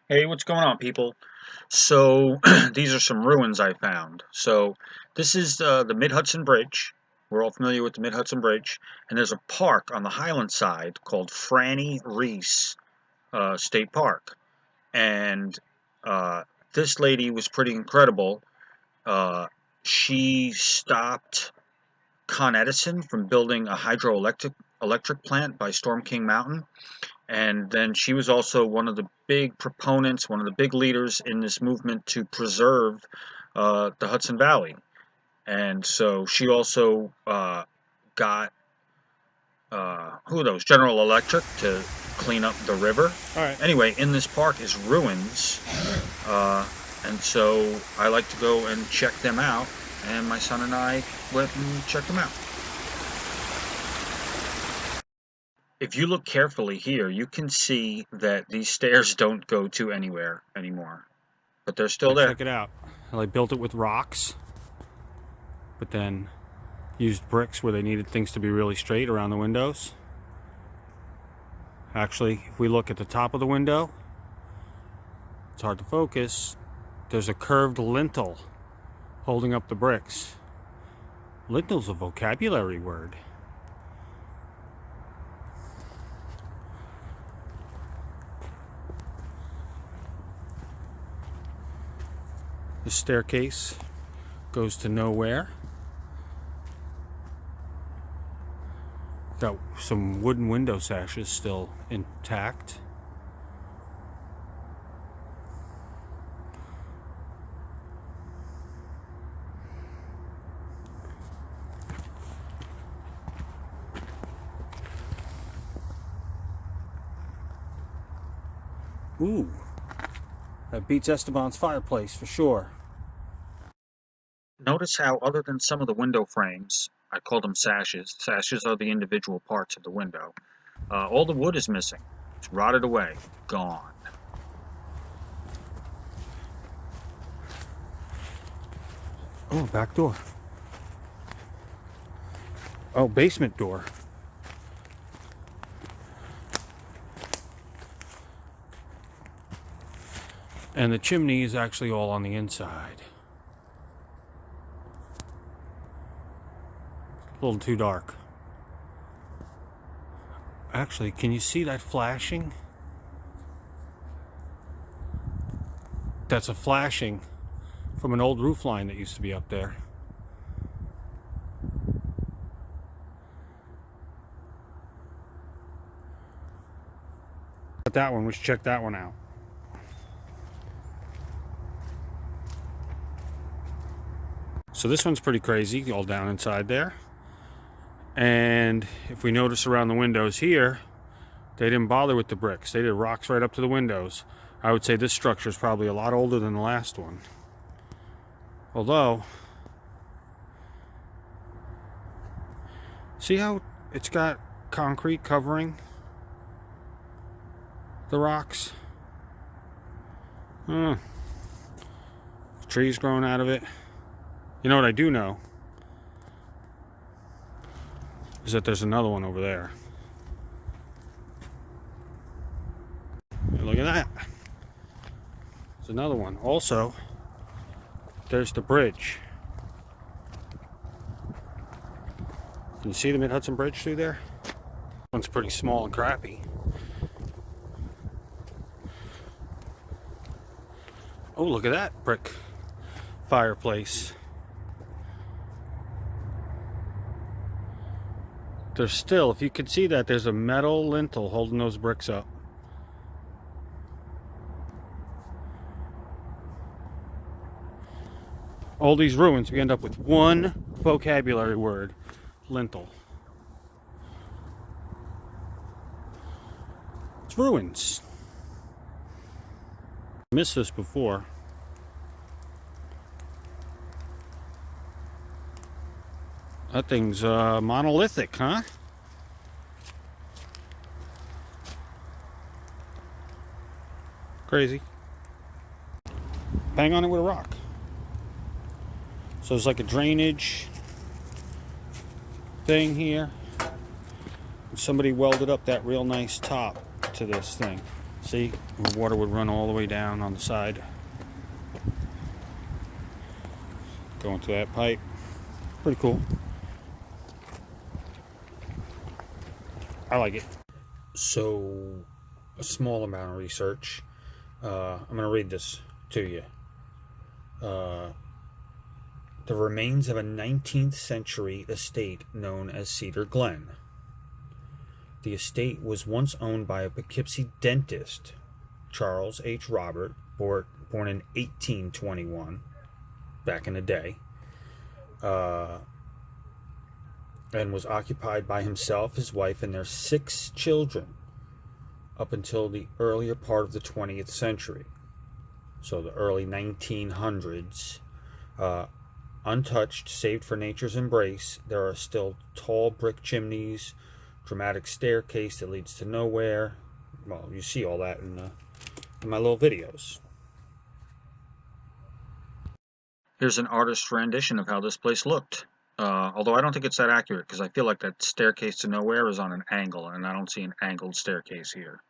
Hey, what's going on, people? So, these are some ruins I found. So, this is the Mid-Hudson Bridge. We're all familiar with the Mid-Hudson Bridge. And there's a park on the Highland side called Franny Reese State Park. And uh, this lady was pretty incredible. She stopped Con Edison from building a hydroelectric plant by Storm King Mountain. And then she was also one of the big proponents, one of the big leaders in this movement to preserve the Hudson Valley. And so she also got, who knows, General Electric to clean up the river. All right. Anyway, in this park is ruins. Uh, and so I like to go and check them out. And my son and I went and checked them out. If you look carefully here, you can see that these stairs don't go to anywhere anymore, but they're still there. Check it out. They built it with rocks, but then used bricks where they needed things to be really straight around the windows. Actually, if we look at the top of the window, it's hard to focus. There's a curved lintel holding up the bricks. Lintel's a vocabulary word. The staircase goes to nowhere. Got some wooden window sashes still intact. Ooh, that beats Esteban's fireplace for sure. Notice how, other than some of the window frames, I call them sashes. Sashes are the individual parts of the window. All the wood is missing. It's rotted away, gone. Oh, back door. Oh, basement door. And the chimney is actually all on the inside. A little too dark. Actually, can you see that flashing? That's a flashing from an old roof line that used to be up there. But that one, let's check that one out. So this one's pretty crazy, all down inside there. And if we notice around the windows here, they didn't bother with the bricks. They did rocks right up to the windows. I would say this structure is probably a lot older than the last one. Although, see how it's got concrete covering the rocks? Trees growing out of it. You know what I do know is that there's another one over there. Look at that. There's another one. Also, there's the bridge. Can you see the Mid-Hudson Bridge through there? One's pretty small and crappy. Oh, look at that brick fireplace. There's still, if you can see that, there's a metal lintel holding those bricks up. All these ruins, we end up with one vocabulary word: lintel. It's ruins. I missed this before. That thing's monolithic, huh? Crazy. Bang on it with a rock. So there's like a drainage thing here. Somebody welded up that real nice top to this thing. See, the water would run all the way down on the side, going to that pipe. Pretty cool. I like it. So, a small amount of research. I'm going to read this to you. The remains of a 19th century estate known as Cedar Glen. The estate was once owned by a Poughkeepsie dentist, Charles H. Robert, born in 1821, back in the day, and was occupied by himself, his wife, and their 6 children up until the earlier part of the 20th century. So the early 1900s. Untouched, saved for nature's embrace, there are still tall brick chimneys, dramatic staircase that leads to nowhere. Well, you see all that in my little videos. Here's an artist's rendition of how this place looked. Although I don't think it's that accurate, because I feel like that staircase to nowhere is on an angle, and I don't see an angled staircase here.